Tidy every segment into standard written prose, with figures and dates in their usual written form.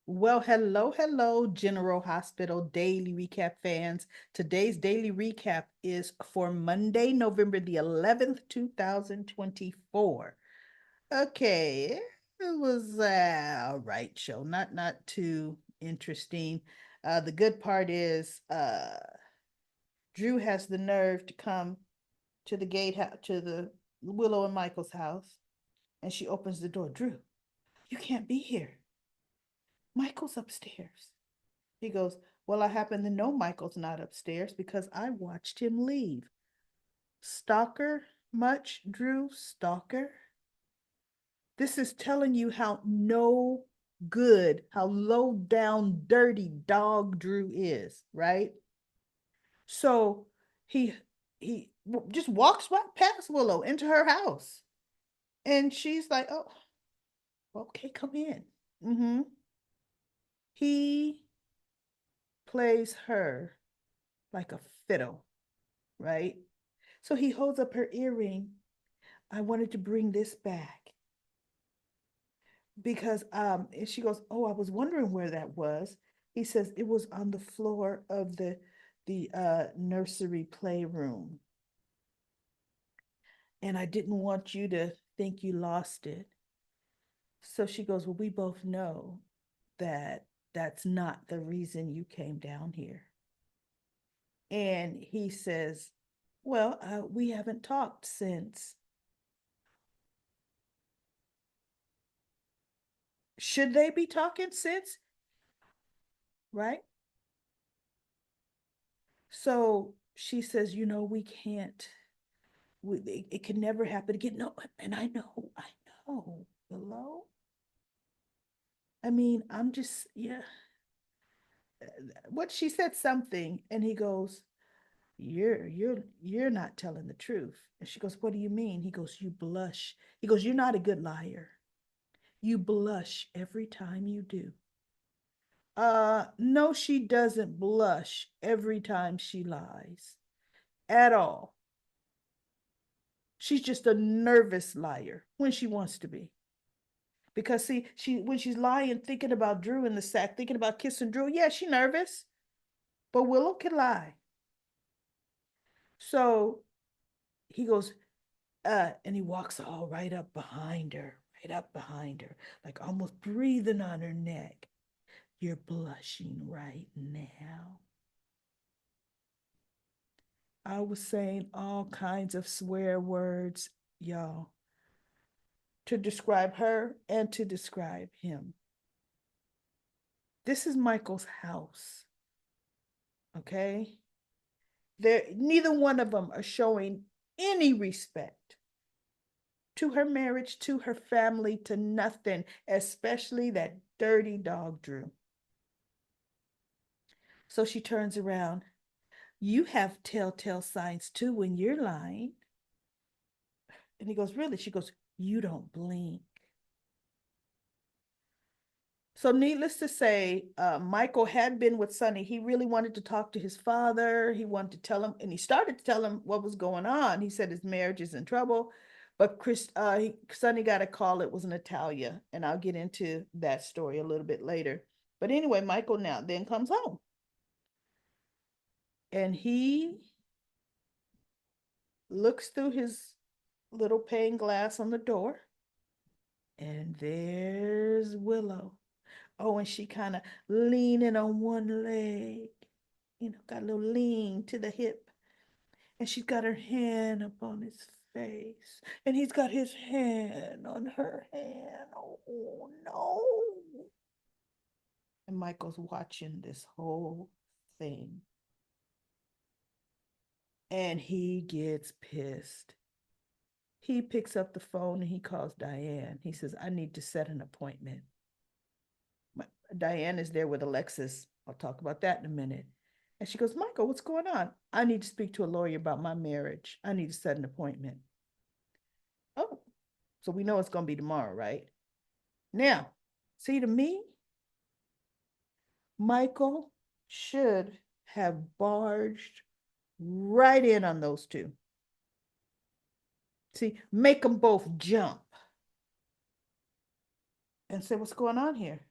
Well, hello, General Hospital Daily Recap fans. Today's daily recap is for Monday, November the 11th, 2024. Okay, it was all right show, not too interesting. The good part is Drew has the nerve to come to the to the Willow and Michael's house, and she opens the door. Drew, you can't be here. Michael's upstairs. He goes, well, I happen to know Michael's not upstairs because I watched him leave. Stalker much, Drew? Stalker? This is telling you how no good, how low down, dirty dog Drew is, right? So he he just walks right past Willow into her house. And she's like, oh, okay, come in. Mm-hmm. He plays her like a fiddle, right? So he holds up her earring. I wanted to bring this back because and she goes, "Oh, I was wondering where that was." He says it was on the floor of the nursery playroom. And I didn't want you to think you lost it. So she goes, "Well, we both know that that's not the reason you came down here." And he says, "Well, we haven't talked since." Should they be talking since? Right? So she says, we can't, it can never happen again. No, and I know, Willow. I mean, I'm just, yeah. What she said something, and he goes, you're not telling the truth. And she goes, what do you mean? He goes, you blush. He goes, you're not a good liar. You blush every time you do. No, she doesn't blush every time she lies at all. She's just a nervous liar when she wants to be. Because see, she when she's lying, thinking about Drew in the sack, thinking about kissing Drew, yeah, she nervous. But Willow can lie. So he goes, and he walks all right up behind her, like almost breathing on her neck. You're blushing right now. I was saying all kinds of swear words, y'all, to describe her and to describe him. This is Michael's house. Okay. There, neither one of them are showing any respect to her marriage, to her family, to nothing, especially that dirty dog Drew. So she turns around. You have telltale signs too when you're lying. And he goes, really? She goes, you don't blink. So, needless to say, Michael had been with Sonny. He really wanted to talk to his father. He wanted to tell him, and he started to tell him what was going on. He said his marriage is in trouble, but Sonny got a call. It was Natalia, and I'll get into that story a little bit later. But anyway, Michael now then comes home, and he looks through his little pane glass on the door, and there's Willow. Oh, and she kind of leaning on one leg, got a little lean to the hip. And she's got her hand up on his face. And he's got his hand on her hand. Oh, no. And Michael's watching this whole thing. And he gets pissed. He picks up the phone and he calls Diane. He says, I need to set an appointment. Diane is there with Alexis. I'll talk about that in a minute. And she goes, Michael, what's going on? I need to speak to a lawyer about my marriage. I need to set an appointment. Oh, so we know it's going to be tomorrow, right? Now, see, to me, Michael should have barged right in on those two. See, make them both jump and say, what's going on here?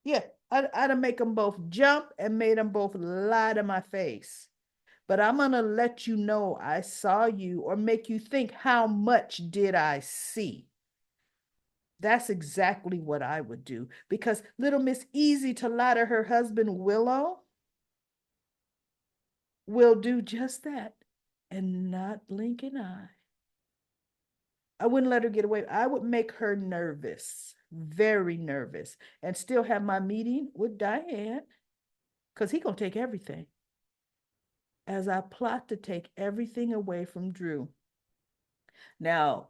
Yeah, I'd have make them both jump and made them both lie to my face. But I'm gonna let you know I saw you or make you think how much did I see. That's exactly what I would do because little Miss Easy to lie to her husband Willow will do just that and not blink an eye. I wouldn't let her get away. I would make her nervous, very nervous, and still have my meeting with Diane because he gonna take everything. As I plot to take everything away from Drew. Now,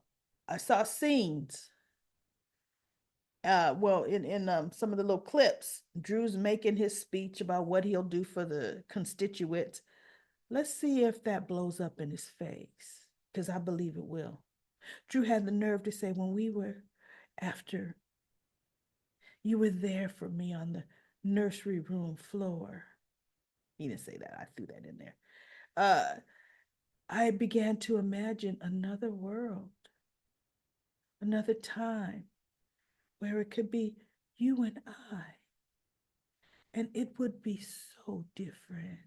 I saw scenes. Well, in some of the little clips, Drew's making his speech about what he'll do for the constituents. Let's see if that blows up in his face, because I believe it will. Drew had the nerve to say, when we were after you were there for me on the nursery room floor. He didn't say that. I threw that in there. I began to imagine another world, another time where it could be you and I. And it would be so different.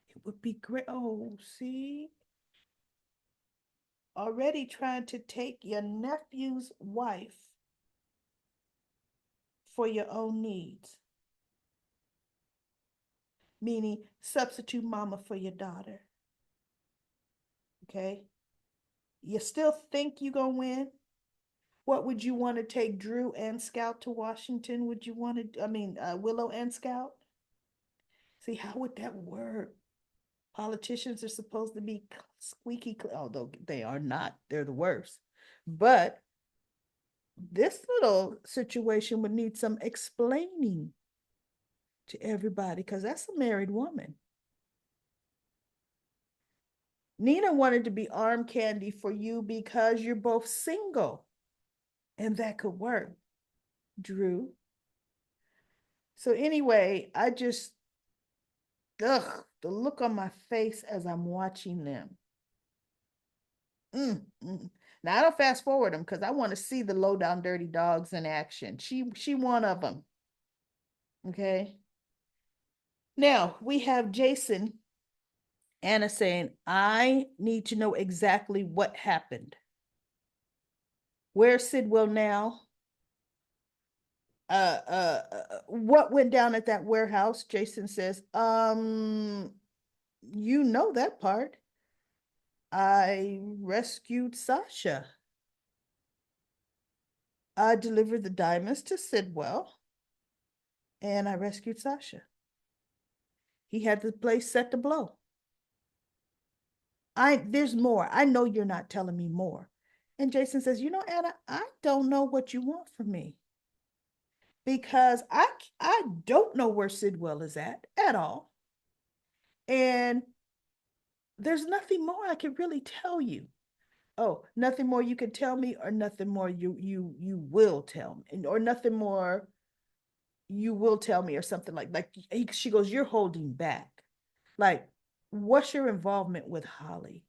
It would be great. Oh, see? Already trying to take your nephew's wife for your own needs, meaning substitute mama for your daughter. Okay? You still think you're going to win? What would you want to take Drew and Scout to Washington? Would you want to, Willow and Scout? See, how would that work? Politicians are supposed to be squeaky clean, although they are not. They're the worst. But this little situation would need some explaining to everybody because that's a married woman. Nina wanted to be arm candy for you because you're both single. And that could work, Drew. So anyway, the look on my face as I'm watching them. Now I don't fast forward them because I want to see the low down dirty dogs in action. She one of them. Okay. Now we have Jason, Anna saying, I need to know exactly what happened. Where's Sidwell now? What went down at that warehouse? Jason says, you know that part. I rescued Sasha. I delivered the diamonds to Sidwell and I rescued Sasha. He had the place set to blow. There's more. I know you're not telling me more. And Jason says, Anna, I don't know what you want from me. Because I don't know where Sidwell is at all. And there's nothing more I can really tell you. Oh, nothing more you can tell me, or nothing more you will tell me, or nothing more you will tell me, or something like she goes, you're holding back. Like, what's your involvement with Holly?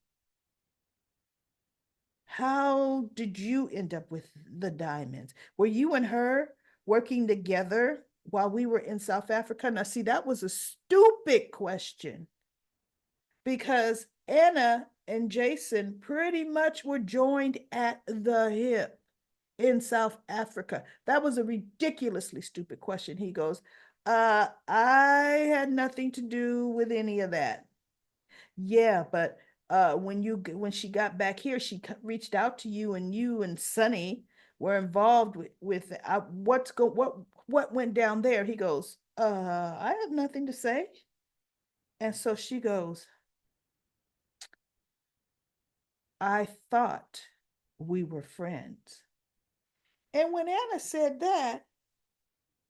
How did you end up with the diamonds? Were you and her working together while we were in South Africa? Now, see, that was a stupid question because Anna and Jason pretty much were joined at the hip in South Africa. That was a ridiculously stupid question. He goes, I had nothing to do with any of that. Yeah, but when she got back here, she reached out to you, and you and Sonny were involved with what went down there. He goes, I have nothing to say. And so she goes, I thought we were friends. And when Anna said that,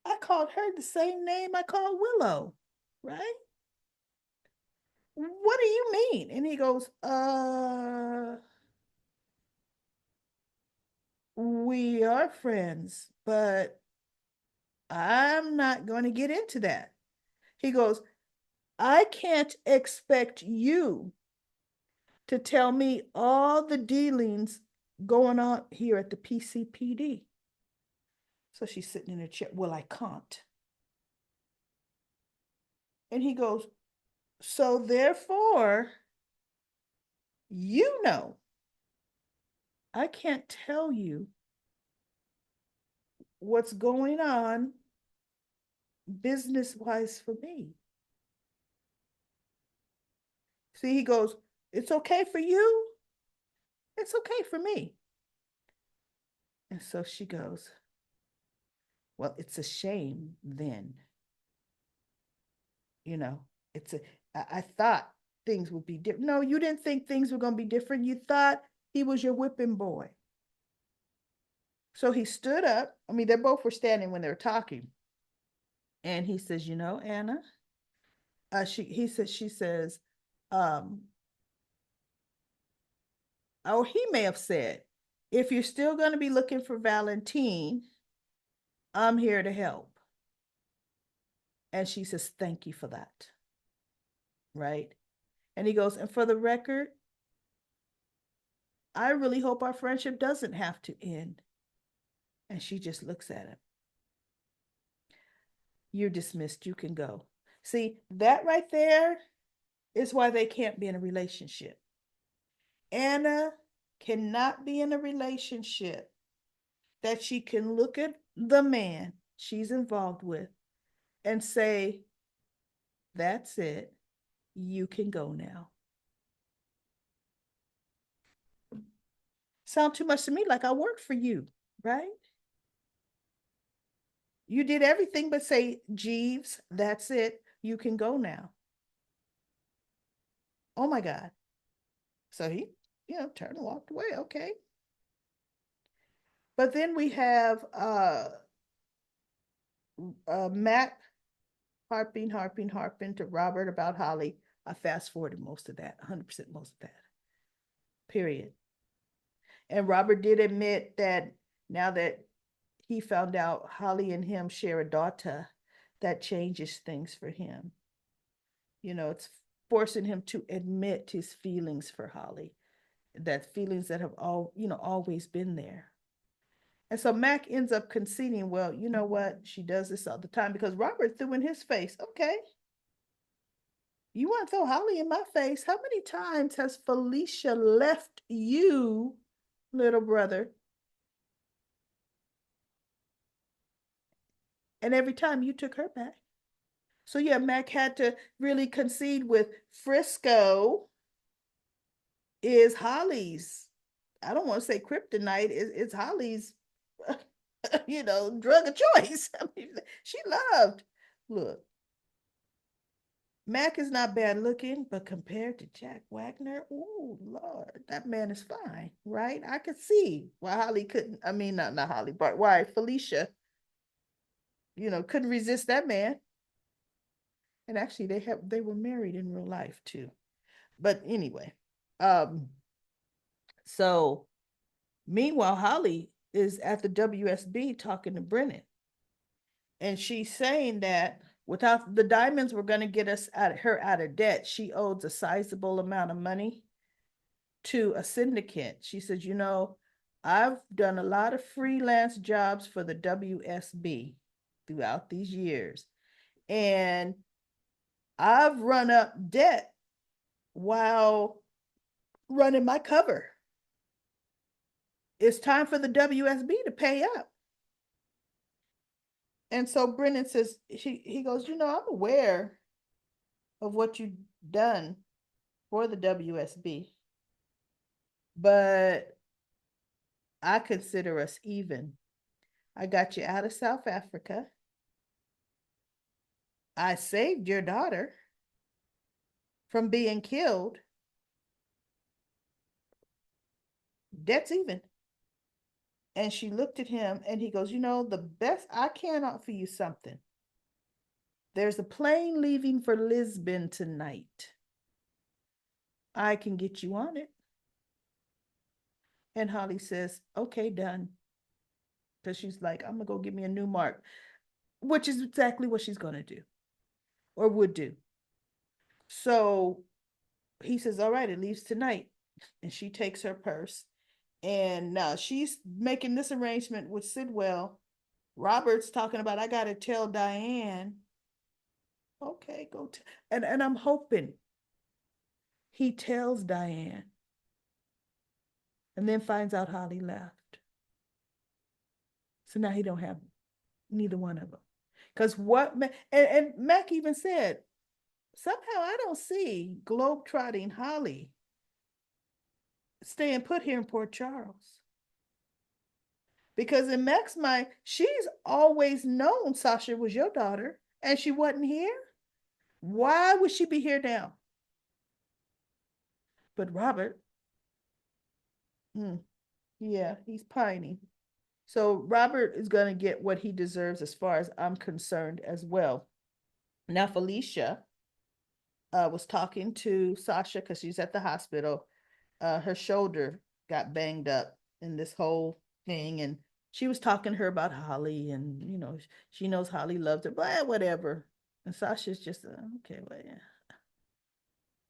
I called her the same name I called Willow, right? What do you mean? And he goes, we are friends, but I'm not going to get into that. He goes, I can't expect you to tell me all the dealings going on here at the PCPD. So she's sitting in a chair. Well, I can't. And he goes, so therefore, you know, I can't tell you what's going on business wise for me. See, he goes, it's okay for you. It's okay for me. And so she goes, well, it's a shame then. You know, it's a, I thought things would be different. No, you didn't think things were going to be different. You thought he was your whipping boy. So he stood up. I mean, they both were standing when they were talking. And he says, you know, Anna, she says, um, or he may have said, if you're still going to be looking for Valentine, I'm here to help. And she says, thank you for that. Right. And he goes, and for the record, I really hope our friendship doesn't have to end. And she just looks at him. You're dismissed. You can go. See, that right there is why they can't be in a relationship. Anna cannot be in a relationship that she can look at the man she's involved with and say, that's it. You can go now. Sound too much to me like I worked for you, right? You did everything but say, Jeeves, that's it. You can go now. Oh my God. So he, turned and walked away. Okay. But then we have Matt harping to Robert about Holly. I fast forwarded most of that, 100% most of that. Period. And Robert did admit that now that he found out Holly and him share a daughter, that changes things for him. It's forcing him to admit his feelings for Holly, that feelings that have always been there. And so Mac ends up conceding, well, you know what? She does this all the time because Robert threw in his face, okay, you want to throw Holly in my face? How many times has Felicia left you, little brother? And every time you took her back. So yeah, Mac had to really concede with Frisco is Holly's, I don't want to say kryptonite, it's Holly's, drug of choice. I mean, she loved. Look, Mac is not bad looking, but compared to Jack Wagner, oh Lord, that man is fine, right? I could see why Holly couldn't. I mean, not Holly, but why Felicia, couldn't resist that man. And actually, they were married in real life too. But anyway, um, so meanwhile, Holly is at the WSB talking to Brennan, and she's saying that without the diamonds were going to get her out of debt, she owes a sizable amount of money to a syndicate. She says, I've done a lot of freelance jobs for the WSB throughout these years, and I've run up debt while running my cover. It's time for the WSB to pay up. And so Brennan says, he goes, I'm aware of what you've done for the WSB, but I consider us even. I got you out of South Africa. I saved your daughter from being killed. Debt's even. And she looked at him and he goes, the best, I can offer you something. There's a plane leaving for Lisbon tonight. I can get you on it. And Holly says, okay, done. Because she's like, I'm going to go get me a new mark, which is exactly what she's going to do or would do. So he says, all right, it leaves tonight. And she takes her purse. And now she's making this arrangement with Sidwell Robert's talking about, I got to tell Diane. Okay, go. And I'm hoping he tells Diane and then finds out Holly left. So now he don't have neither one of them. Because and Mac even said, somehow I don't see globetrotting Holly staying put here in Port Charles. Because in Mac's mind, she's always known Sasha was your daughter and she wasn't here. Why would she be here now? But Robert, yeah, he's pining. So Robert is going to get what he deserves as far as I'm concerned as well. Now, Felicia was talking to Sasha because she's at the hospital. Her shoulder got banged up in this whole thing, and she was talking to her about Holly, and she knows Holly loves her, but whatever. And Sasha's just okay, well, yeah,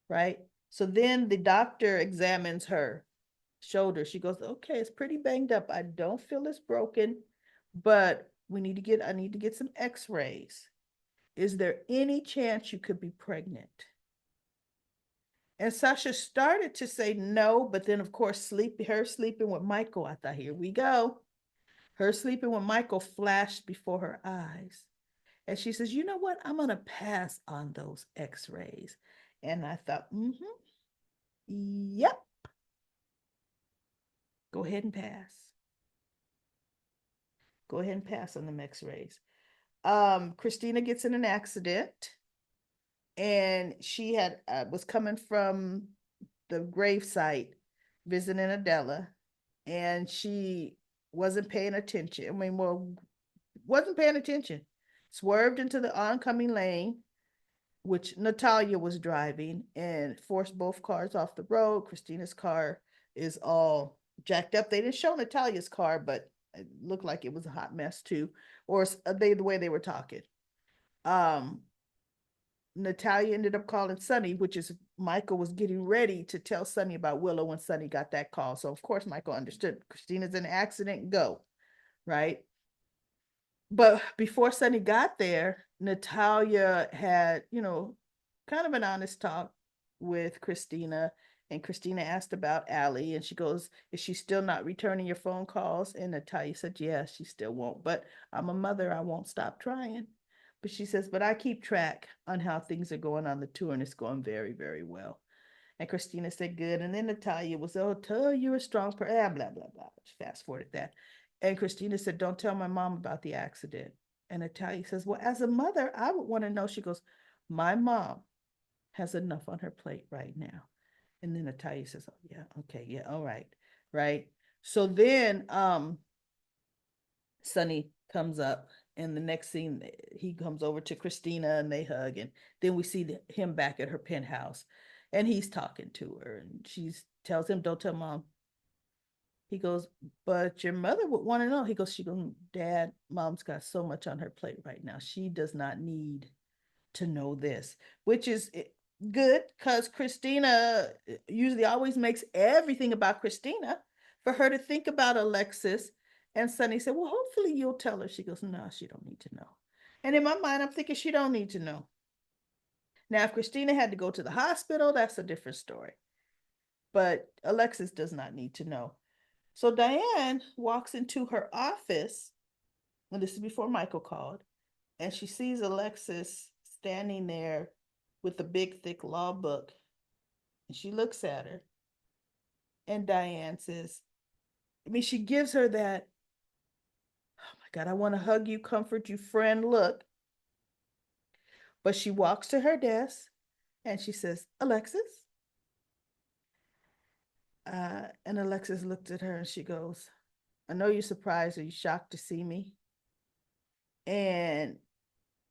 right. So then the doctor examines her shoulder. She goes, okay, it's pretty banged up. I don't feel it's broken, but I need to get some x-rays. Is there any chance you could be pregnant? And Sasha started to say no, but then of course her sleeping with Michael. I thought, here we go. Her sleeping with Michael flashed before her eyes. And she says, you know what? I'm gonna pass on those x-rays. And I thought, yep, go ahead and pass. Go ahead and pass on the x-rays. Christina gets in an accident, and she had was coming from the gravesite visiting Adela, and she wasn't paying attention. I mean, well, wasn't paying attention. Swerved into the oncoming lane, which Natalia was driving, and forced both cars off the road. Christina's car is all jacked up. They didn't show Natalia's car, but it looked like it was a hot mess too, or the way they were talking. Um, Natalia ended up calling Sonny, which is Michael was getting ready to tell Sonny about Willow when Sonny got that call. So of course Michael understood Christina's in an accident, go, right? But before Sonny got there, Natalia had, kind of an honest talk with Christina. And Christina asked about Allie, and she goes, is she still not returning your phone calls? And Natalia said, yeah, she still won't. But I'm a mother. I won't stop trying. But she says, but I keep track on how things are going on the tour, and it's going very, very well. And Christina said, good. And then Natalia was, oh, tell you're a strong person, blah, blah, blah. Fast forwarded that. And Christina said, don't tell my mom about the accident. And Natalia says, well, as a mother, I would want to know. She goes, my mom has enough on her plate right now. And then Natalia says, oh, yeah, okay, yeah, all right, right. So then Sonny comes up, and the next scene, he comes over to Christina and they hug. And then we see him back at her penthouse, and he's talking to her, and she tells him, don't tell mom. He goes, but your mother would want to know. She goes, Dad, mom's got so much on her plate right now. She does not need to know this, which is good because Christina usually always makes everything about Christina. For her to think about Alexis, and Sonny said, well, hopefully you'll tell her. She goes, no, she don't need to know. And in my mind, I'm thinking she don't need to know. Now, if Christina had to go to the hospital, that's a different story. But Alexis does not need to know. So Diane walks into her office, and this is before Michael called, and she sees Alexis standing there with a big, thick law book. And she looks at her, and Diane says, she gives her that, oh my God, I want to hug you, comfort you, friend look. But she walks to her desk and she says, Alexis? And Alexis looked at her and she goes, I know you're surprised. Are you shocked to see me? And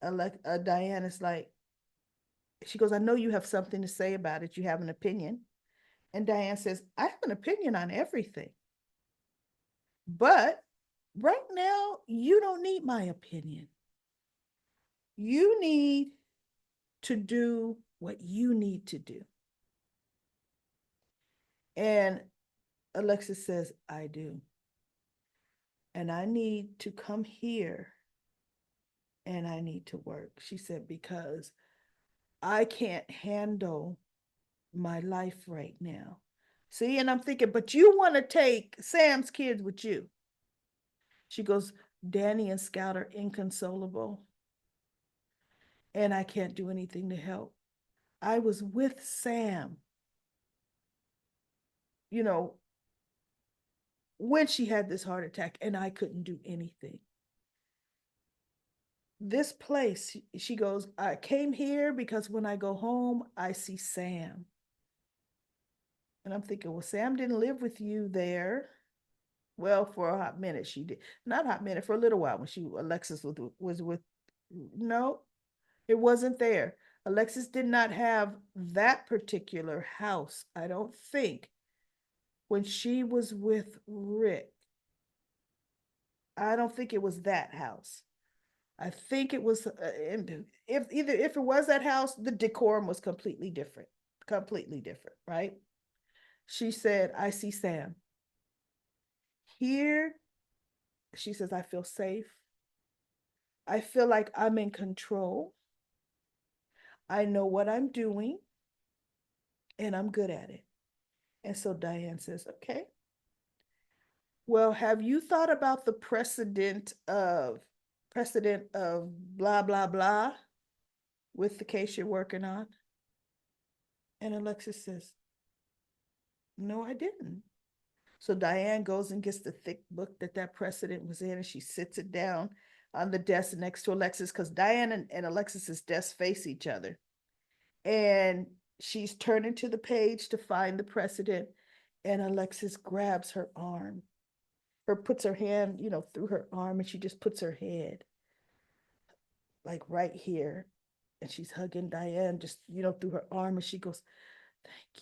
Diane is like, she goes, I know you have something to say about it. You have an opinion. And Diane says, I have an opinion on everything. But right now, you don't need my opinion. You need to do what you need to do. And Alexis says, I do. and I need to come here and I need to work. She said, because I can't handle my life right now. See, and I'm thinking, but you want to take Sam's kids with you. She goes, Danny and Scout are inconsolable, and I can't do anything to help. I was with Sam, you know, when she had this heart attack, and I couldn't do anything. This place, she goes, I came here because when I go home, I see Sam. And I'm thinking, well, Sam didn't live with you there. Well, for a hot minute, she did. Not a hot minute, for a little while when Alexis was with, no, it wasn't there. Alexis did not have that particular house, I don't think. When she was with Rick, I don't think it was that house. I think it was, if it was that house, the decorum was completely different, right? She said, I see Sam. Here, she says, I feel safe. I feel like I'm in control. I know what I'm doing and I'm good at it. And so Diane says, okay, well, have you thought about the precedent of blah, blah, blah with the case you're working on? And Alexis says, no, I didn't. So Diane goes and gets the thick book that precedent was in, and she sits it down on the desk next to Alexis, because Diane and Alexis's desk face each other. And she's turning to the page to find the precedent, and Alexis grabs her arm, or puts her hand, through her arm, and she just puts her head like right here. And she's hugging Diane just, through her arm, and she goes, thank you.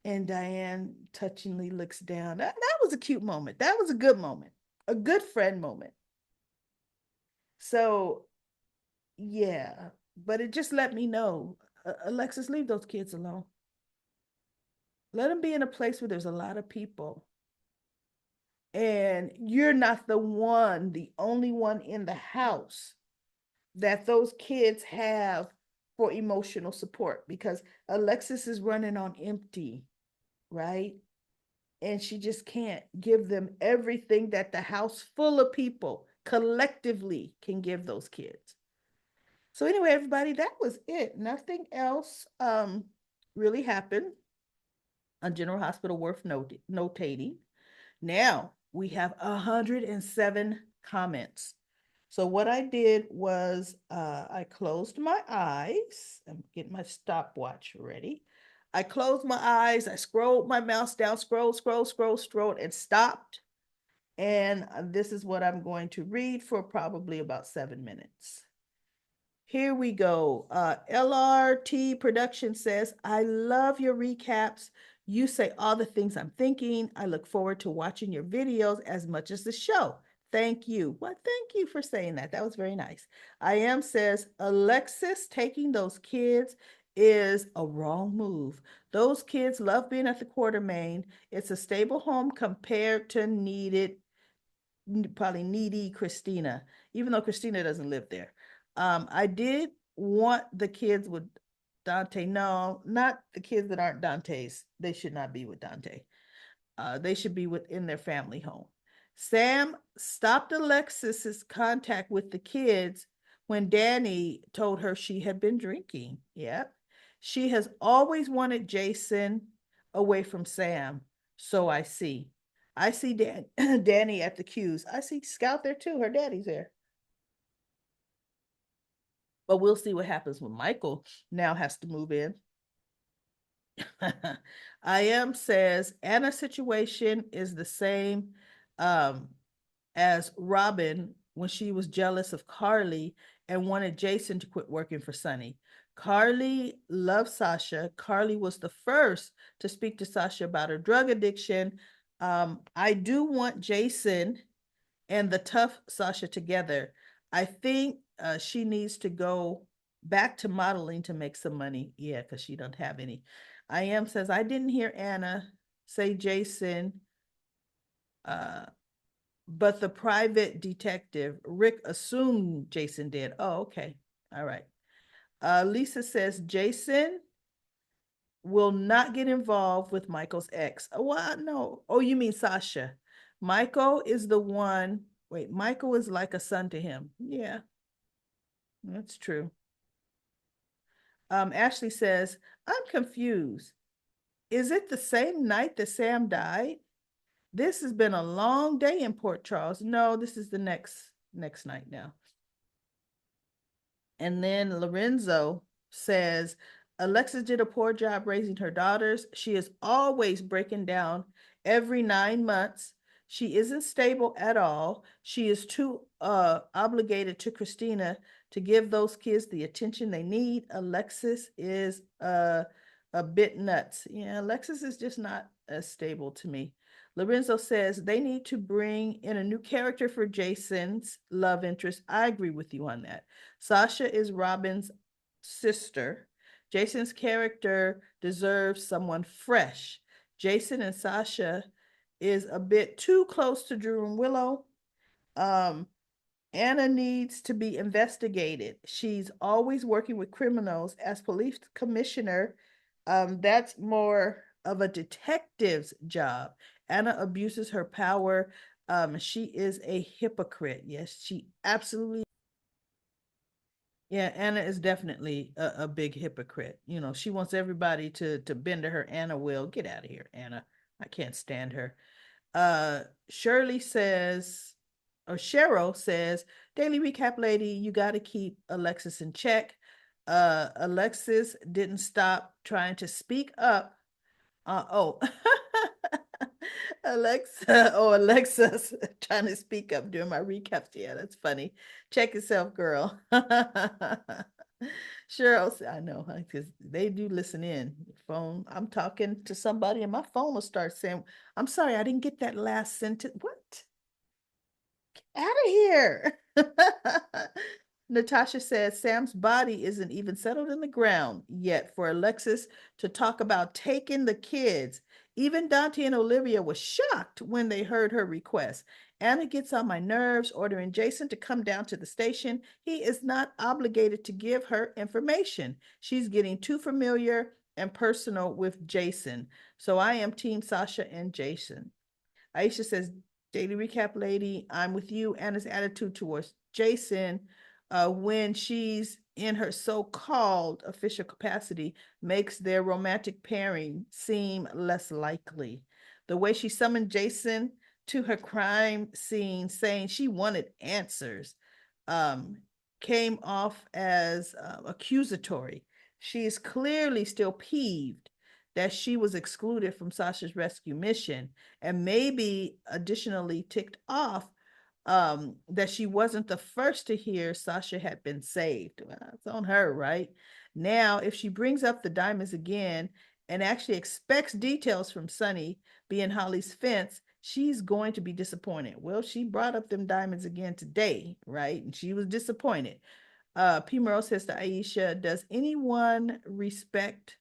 And Diane touchingly looks down. That was a cute moment. That was a good moment, a good friend moment. So, yeah, but it just let me know, Alexis, leave those kids alone. Let them be in a place where there's a lot of people. And you're not the only one in the house that those kids have for emotional support, because Alexis is running on empty, right? And she just can't give them everything that the house full of people collectively can give those kids. So anyway, everybody, that was it. Nothing else really happened on General Hospital worth notating. Now we have 107 comments. So what I did was I closed my eyes. I'm getting my stopwatch ready. I closed my eyes. I scrolled my mouse down, scrolled, and stopped. And this is what I'm going to read for probably about 7 minutes. Here we go. LRT Production says, I love your recaps. You say all the things I'm thinking. I look forward to watching your videos as much as the show. Thank you. Well, thank you for saying that. That was very nice. I am says, Alexis taking those kids is a wrong move. Those kids love being at the Quartermain. It's a stable home compared to probably needy Christina, even though Christina doesn't live there. I did want the kids with Dante. No, not the kids that aren't Dante's. They should not be with Dante. They should be within their family home. Sam stopped Alexis's contact with the kids when Danny told her she had been drinking. Yep. She has always wanted Jason away from Sam. So I see. I see Danny at the cues. I see Scout there too. Her daddy's there. But we'll see what happens when Michael now has to move in. I am says Anna's situation is the same as Robin when she was jealous of Carly and wanted Jason to quit working for Sonny. Carly loved Sasha. Carly was the first to speak to Sasha about her drug addiction. I do want Jason and the tough Sasha together. I think she needs to go back to modeling to make some money. Yeah, because she don't have any. I am says, I didn't hear Anna say Jason Uh, but the private detective, Rick, assumed Jason did. Oh, okay. All right. Lisa says Jason will not get involved with Michael's ex. Oh, well, no. Oh, you mean Sasha. Michael is the one. Wait, Michael is like a son to him. Yeah, that's true. Ashley says, I'm confused. Is it the same night that Sam died? This has been a long day in Port Charles. No, this is the next night now. And then Lorenzo says, Alexis did a poor job raising her daughters. She is always breaking down every 9 months. She isn't stable at all. She is too obligated to Christina to give those kids the attention they need. Alexis is a bit nuts. Yeah, Alexis is just not as stable to me. Lorenzo says they need to bring in a new character for Jason's love interest. I agree with you on that. Sasha is Robin's sister. Jason's character deserves someone fresh. Jason and Sasha is a bit too close to Drew and Willow. Um, Anna needs to be investigated. She's always working with criminals as police commissioner. That's more of a detective's job. Anna abuses her power. She is a hypocrite. Yes, she absolutely. Yeah, Anna is definitely a big hypocrite. You know, she wants everybody to bend to her. Anna will get out of here, Anna. I can't stand her. Shirley says, or Cheryl says, Daily Recap Lady, you got to keep Alexis in check. Alexis didn't stop trying to speak up. Oh, Alexa's trying to speak up during my recaps. Yeah, that's funny. Check yourself, girl. Cheryl, I know, because they do listen in. Phone, I'm talking to somebody, and my phone will start saying, I'm sorry, I didn't get that last sentence. What? Out of here. Natasha says Sam's body isn't even settled in the ground yet for Alexis to talk about taking the kids. Even Dante and Olivia were shocked when they heard her request. Anna gets on my nerves, ordering Jason to come down to the station. He is not obligated to give her information. She's getting too familiar and personal with Jason. So I am Team Sasha and Jason. Aisha says, Daily Recap Lady, I'm with you. Anna's attitude towards Jason when she's in her so-called official capacity makes their romantic pairing seem less likely. The way she summoned Jason to her crime scene saying she wanted answers um, came off as accusatory. She is clearly still peeved that she was excluded from Sasha's rescue mission, and maybe additionally ticked off that she wasn't the first to hear Sasha had been saved. Well, it's on her, right? Now, if she brings up the diamonds again and actually expects details from Sunny being Holly's fence, she's going to be disappointed. Well, she brought up them diamonds again today, right? And she was disappointed. P. Merle says to Aisha, does anyone respect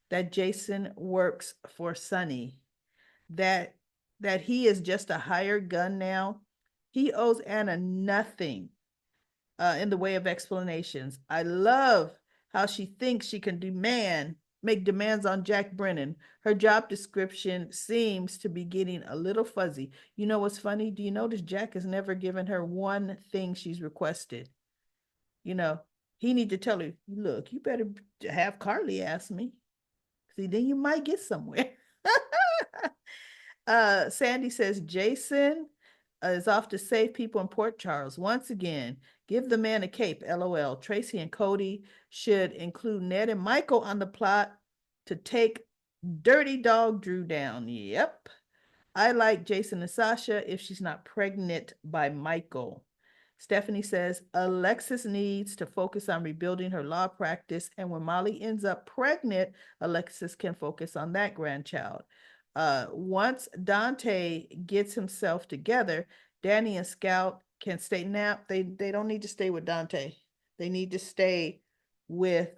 that Jason works for Sunny? That that he is just a hired gun now? He owes Anna nothing in the way of explanations. I love how she thinks she can make demands on Jack Brennan. Her job description seems to be getting a little fuzzy. You know what's funny? Do you notice Jack has never given her one thing she's requested? You know, he need to tell her, look, you better have Carly ask me. See, then you might get somewhere. Sandy says Jason is off to save people in Port Charles. Once again, give the man a cape. LOL. Tracy and Cody should include Ned and Michael on the plot to take Dirty Dog Drew down. Yep. I like Jason and Sasha if she's not pregnant by Michael. Stephanie says Alexis needs to focus on rebuilding her law practice, and when Molly ends up pregnant, Alexis can focus on that grandchild. Once Dante gets himself together, Danny and Scout can stay. Now they don't need to stay with Dante. They need to stay with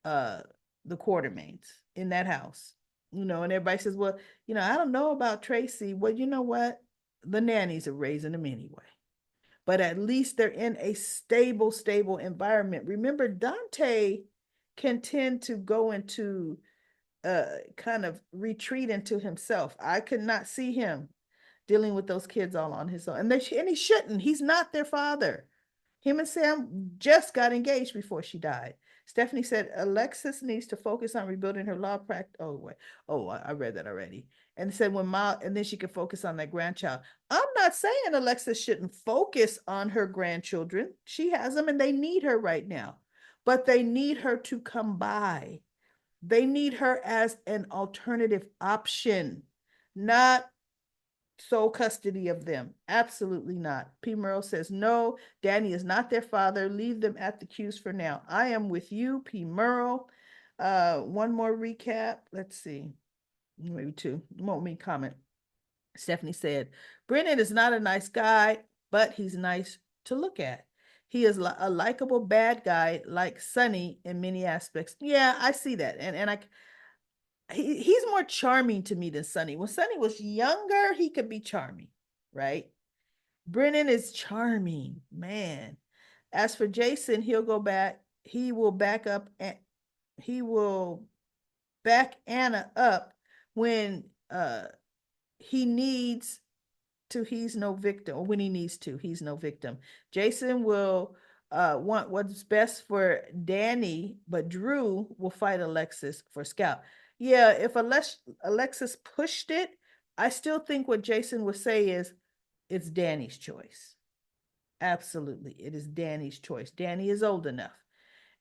uh the Quartermains in that house. You know, and everybody says, well, I don't know about Tracy. Well, you know what? the nannies are raising them anyway. But at least they're in a stable environment. Remember, Dante can tend to go into kind of retreat into himself. I could not see him dealing with those kids all on his own. And he shouldn't. He's not their father. Him and Sam just got engaged before she died. Stephanie said Alexis needs to focus on rebuilding her law practice. Oh, wait. Oh, I read that already. And said and then she could focus on that grandchild. I'm not saying Alexis shouldn't focus on her grandchildren. She has them and they need her right now. But they need her to come by. They need her as an alternative option, not sole custody of them. Absolutely not. P. Merle says, no, Danny is not their father. Leave them at the cues for now. I am with you, P. Merle. One more recap. Let's see. Maybe two. Won't me comment. Stephanie said, Brennan is not a nice guy, but he's nice to look at. He is a likable bad guy like Sonny in many aspects. Yeah, I see that. He's more charming to me than Sonny. When Sonny was younger, he could be charming, right? Brennan is charming, man. As for Jason, he'll go back. He will back up and he will back Anna up when he needs to. He's no victim, or when he needs to, he's no victim. Jason will want what's best for Danny, but Drew will fight Alexis for Scout. Yeah, if Alexis pushed it, I still think what Jason would say is it's Danny's choice. Absolutely, it is Danny's choice. Danny is old enough.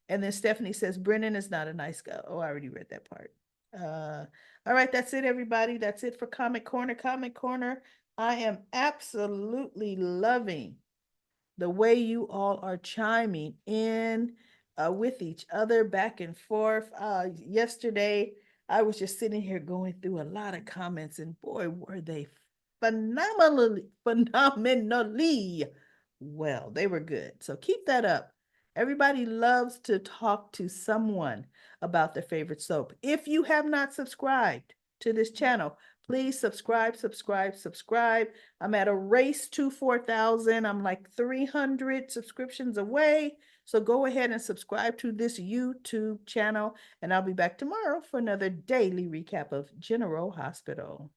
And then Stephanie says Brennan is not a nice guy. Oh, I already read that part. All right, that's it, everybody. That's it for Comic Corner. Comic Corner. I am absolutely loving the way you all are chiming in with each other back and forth. Yesterday, I was just sitting here going through a lot of comments, and boy, were they phenomenally well. They were good. So keep that up. Everybody loves to talk to someone about their favorite soap. If you have not subscribed to this channel, please subscribe. I'm at a race to 4,000. I'm like 300 subscriptions away. So go ahead and subscribe to this YouTube channel, and I'll be back tomorrow for another daily recap of General Hospital.